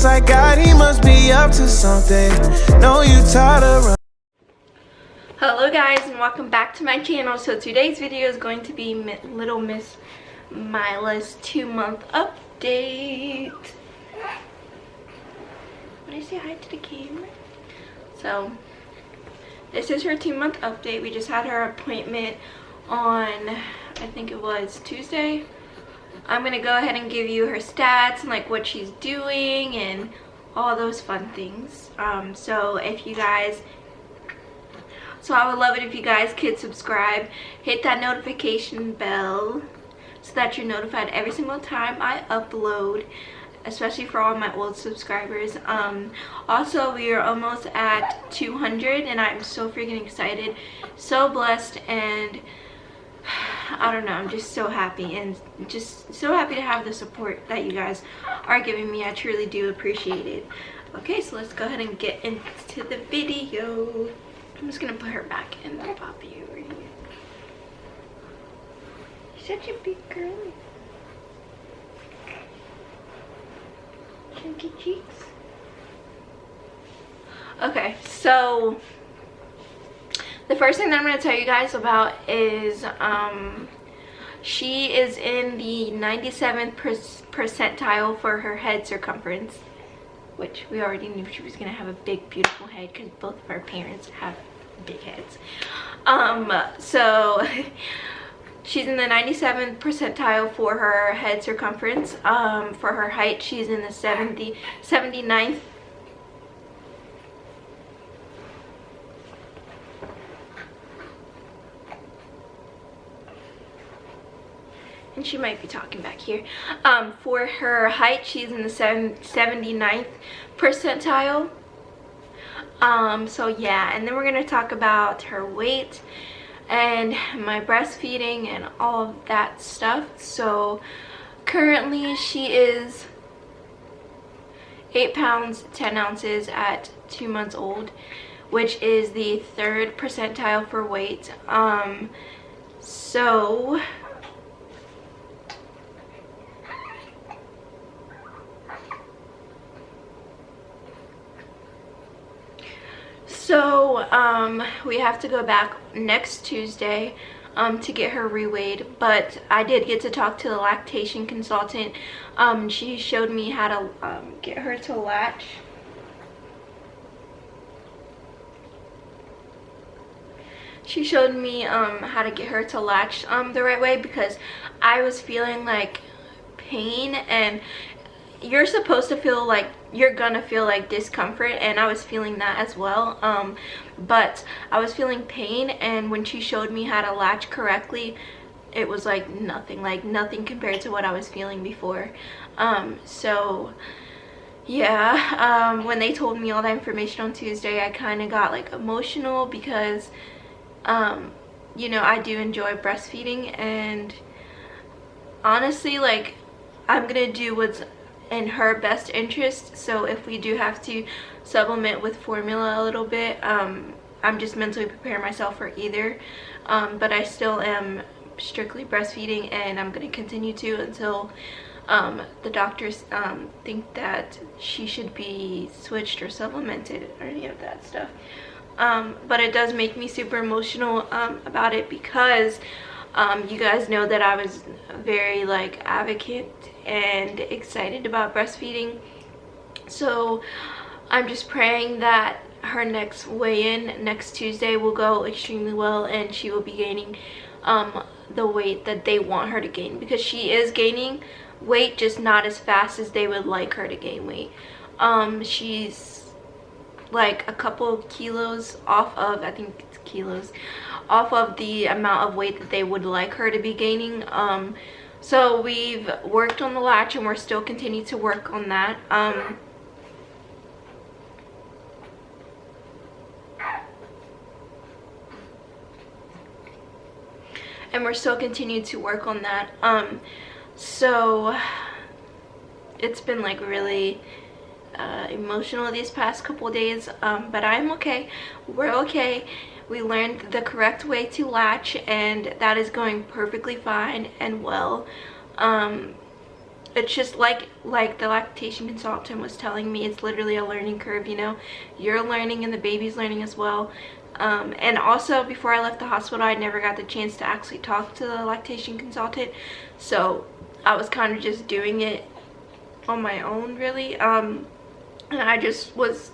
Just like God, he must be up to something. Know you tired of running. Hello guys, and welcome back to my channel. So today's video is going to be little Miss Myla's 2-month update. When I say hi to the camera. So this is her 2-month update. We just had her appointment on, I think it was Tuesday. I'm gonna go ahead and give you her stats and like what she's doing and all those fun things. So I would love it if you guys could subscribe, hit that notification bell so that you're notified every single time I upload, especially for all my old subscribers. Also, we are almost at 200 and I'm so freaking excited, so blessed, and I don't know, I'm just so happy and just so happy to have the support that you guys are giving me. I truly do appreciate it. Okay, so let's go ahead and get into the video. I'm just gonna put her back in the puppy over here. You're such a big girl. Chunky cheeks. Okay, so the first thing that I'm going to tell you guys about is she is in the 97th percentile for her head circumference, which we already knew she was going to have a big beautiful head because both of our parents have big heads. So she's in the 97th percentile for her head circumference. For her height, she's in the 79th. And she might be talking back here. For her height, she's in the 79th percentile. So yeah, and then we're gonna talk about her weight and my breastfeeding and all of that stuff. So currently she is 8 pounds 10 ounces at 2 months old, which is the 3rd percentile for weight. So we have to go back next Tuesday to get her reweighed, but I did get to talk to the lactation consultant. She showed me how to get her to latch. She showed me how to get her to latch the right way, because I was feeling like pain, and you're supposed to feel like you're gonna feel like discomfort, and I was feeling that as well. But I was feeling pain, and when she showed me how to latch correctly, it was like nothing compared to what I was feeling before. So yeah, when they told me all that information on Tuesday, I kind of got like emotional because you know, I do enjoy breastfeeding, and honestly, like, I'm gonna do what's in her best interest. So if we do have to supplement with formula a little bit, I'm just mentally preparing myself for either. But I still am strictly breastfeeding, and I'm going to continue to until the doctors think that she should be switched or supplemented or any of that stuff. But it does make me super emotional about it, because you guys know that I was very like advocate and excited about breastfeeding. So I'm just praying that her next weigh-in next Tuesday will go extremely well, and she will be gaining the weight that they want her to gain, because she is gaining weight, just not as fast as they would like her to gain weight. She's like a couple of kilos off of, I think it's kilos, off of the amount of weight that they would like her to be gaining. So we've worked on the latch, and we're still continuing to work on that. And we're still continuing to work on that. So it's been like really emotional these past couple days, but I'm okay. We're okay. We learned the correct way to latch, and that is going perfectly fine and well. it's just like the lactation consultant was telling me, it's literally a learning curve, you know. You're learning and the baby's learning as well. And also, before I left the hospital, I never got the chance to actually talk to the lactation consultant, so I was kind of just doing it on my own, really. And I just was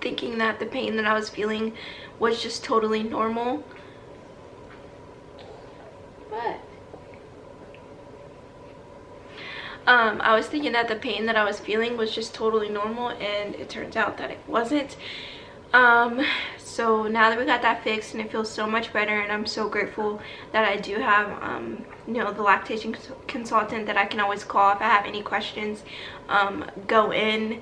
thinking that the pain that I was feeling was just totally normal. But I was thinking that the pain that I was feeling was just totally normal, and it turns out that it wasn't. So now that we got that fixed, and it feels so much better, and I'm so grateful that I do have you know, the lactation consultant that I can always call if I have any questions, go in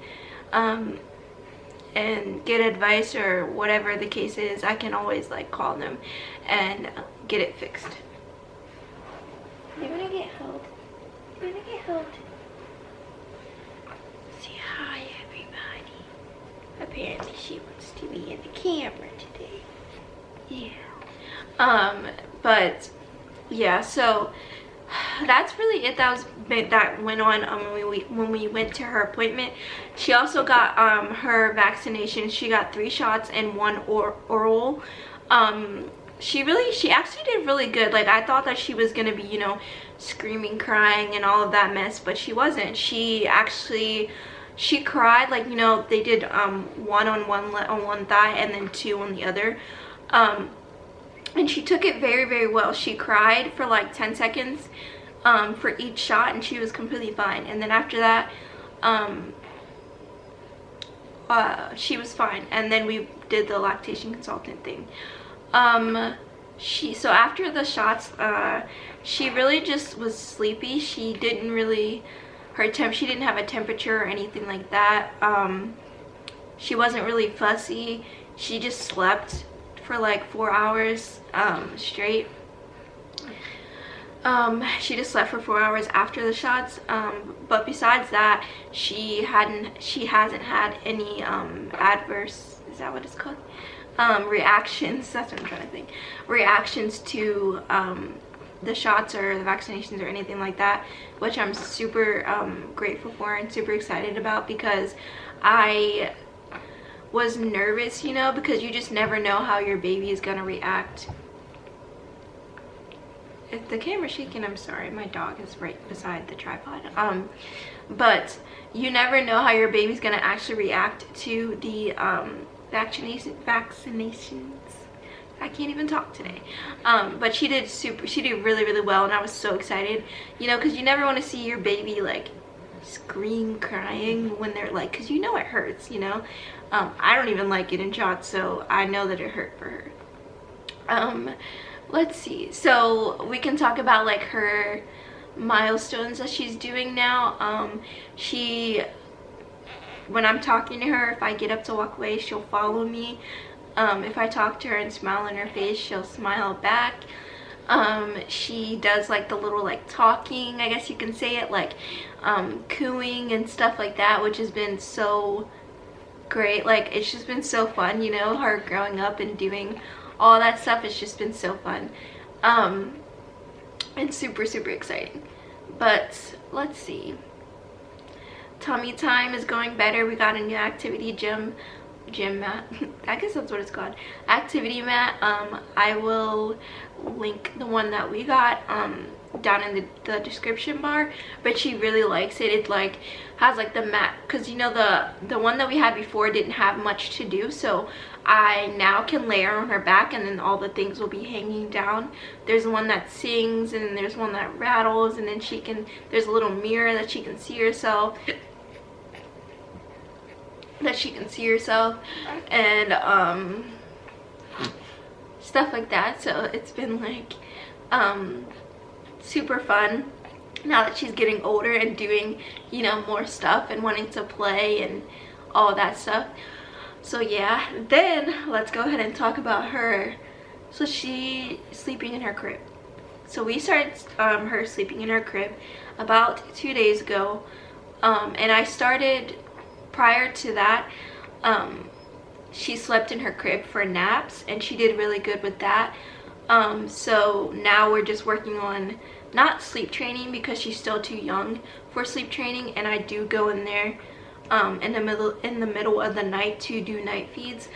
and get advice or whatever the case is. I can always like call them and get it fixed. You're gonna get held. You're gonna get held. Say hi, everybody. Apparently she wants to be in the camera today. Yeah. But yeah, so that's really it. That went on when we went to her appointment. She also got her vaccination. She got 3 shots and 1 oral. She actually did really good. Like, I thought that she was gonna be, you know, screaming, crying and all of that mess, but she wasn't. She cried, like, you know, they did 1 on one thigh and then 2 on the other, and she took it very, very well. She cried for like 10 seconds for each shot, and she was completely fine. And then after that, she was fine. And then we did the lactation consultant thing. So after the shots, she really just was sleepy. She didn't really, she didn't have a temperature or anything like that. She wasn't really fussy. She just slept for like 4 hours straight. She just slept for 4 hours after the shots, but besides that, she hasn't had any adverse, is that what it's called, reactions, that's what I'm trying to think, reactions to the shots or the vaccinations or anything like that, which I'm super grateful for and super excited about, because I was nervous, you know, because you just never know how your baby is gonna react. If the camera's shaking, I'm sorry, my dog is right beside the tripod. But you never know how your baby's gonna actually react to the vaccinations. I can't even talk today. But she did really, really well, and I was so excited, you know, because you never want to see your baby like scream crying when they're like, because you know it hurts, you know. I don't even like getting shots, so I know that it hurt for her. Let's see, so we can talk about like her milestones that she's doing now. When I'm talking to her, if I get up to walk away, she'll follow me. If I talk to her and smile in her face, she'll smile back. She does like the little like talking, I guess you can say it, like cooing and stuff like that, which has been so great. Like, it's just been so fun, you know, her growing up and doing all that stuff. It's just been so fun, and super, super exciting. But let's see, tummy time is going better. We got a new activity gym mat. I guess that's what it's called, activity mat. I will link the one that we got down in the description bar, but she really likes it. It like has like the mat, because you know the one that we had before didn't have much to do, so I now can lay her on her back and then all the things will be hanging down. There's one that sings, and then there's one that rattles, and then there's a little mirror that she can see herself, and stuff like that. So it's been like super fun now that she's getting older and doing, you know, more stuff and wanting to play and all that stuff. So yeah, then let's go ahead and talk about her. So she's sleeping in her crib. So we started her sleeping in her crib about 2 days ago, and I started prior to that. She slept in her crib for naps, and she did really good with that. So now we're just working on not sleep training because she's still too young for sleep training, and I do go in there in the middle of the night to do night feeds.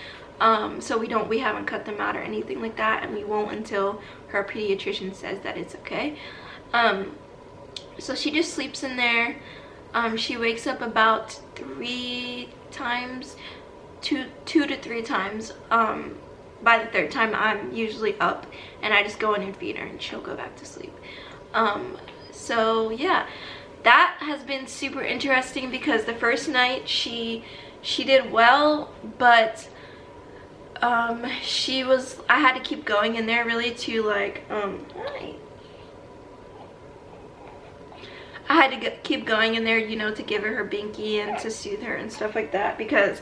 So we haven't cut them out or anything like that, and we won't until her pediatrician says that it's okay. So she just sleeps in there. She wakes up about 3 times, two to 3 times. By the 3rd time I'm usually up, and I just go in and feed her and she'll go back to sleep. So yeah, that has been super interesting because the first night she did well, but I had to keep going in there really to like I had to keep going in there, you know, to give her binky and to soothe her and stuff like that, because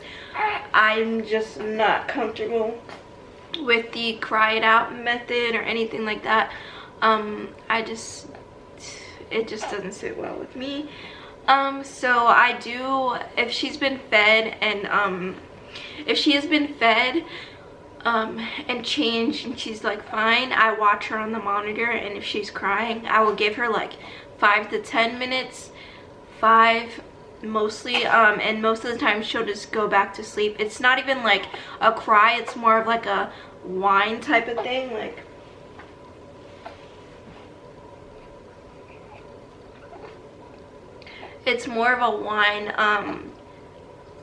I'm just not comfortable with the cry it out method or anything like that. It just doesn't sit well with me. So I do, if she's been fed and if she has been fed and changed and she's like fine, I watch her on the monitor, and if she's crying I will give her like 5 to 10 minutes, 5 mostly, and most of the time she'll just go back to sleep. It's not even like a cry, it's more of like a whine type of thing, like it's more of a whine,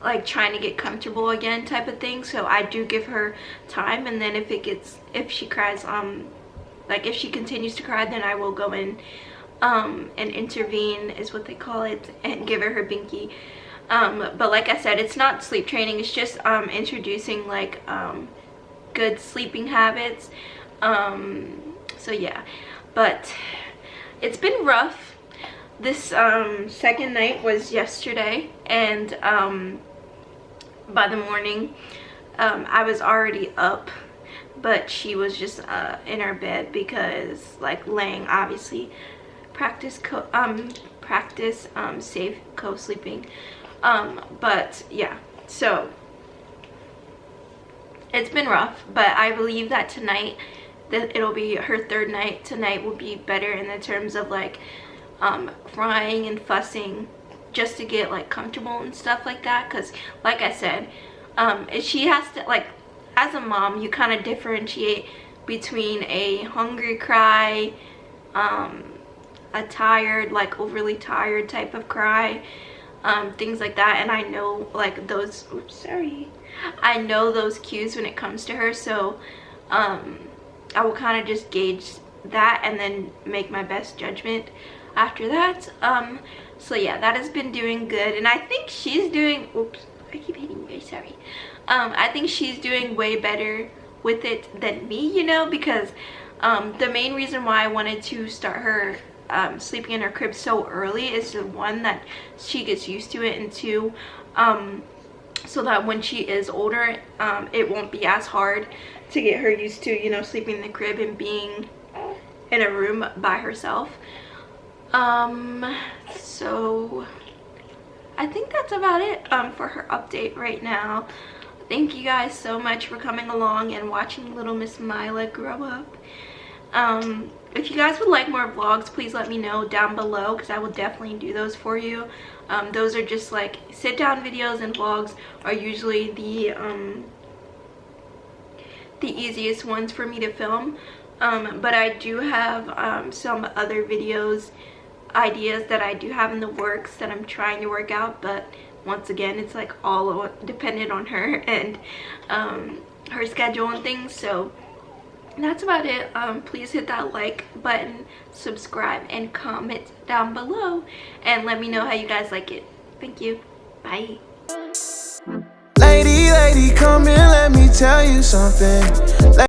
like trying to get comfortable again type of thing. So I do give her time, and then if she cries, like if she continues to cry, then I will go in and intervene is what they call it, and give her binky. But like I said, it's not sleep training, it's just introducing like good sleeping habits. So yeah, but it's been rough. This second night was yesterday, and by the morning I was already up, but she was just in her bed because like laying, obviously practice safe co-sleeping. But yeah, so it's been rough, but I believe that tonight, that it'll be her 3rd night. Tonight will be better in the terms of like crying and fussing just to get like comfortable and stuff like that, because like I said, she has to, like, as a mom you kind of differentiate between a hungry cry, a tired, like overly tired type of cry, things like that. And I know like those, I know those cues when it comes to her, so I will kind of just gauge that and then make my best judgment after that. So yeah, that has been doing good, and I think she's doing, I keep hitting you guys, sorry. I think she's doing way better with it than me, you know, because the main reason why I wanted to start her sleeping in her crib so early is to, 1, that she gets used to it, and 2, so that when she is older, it won't be as hard to get her used to, you know, sleeping in the crib and being in a room by herself. So I think that's about it for her update right now. Thank you guys so much for coming along and watching little Miss Myla grow up. If you guys would like more vlogs, please let me know down below, because I will definitely do those for you. Those are just like sit down videos, and vlogs are usually the easiest ones for me to film. But I do have some other videos ideas that I do have in the works that I'm trying to work out, but once again, it's like all dependent on her and her schedule and things. So that's about it. Please hit that like button, subscribe, and comment down below, and let me know how you guys like it. Thank you. Bye. Lady, come here, let me tell you something.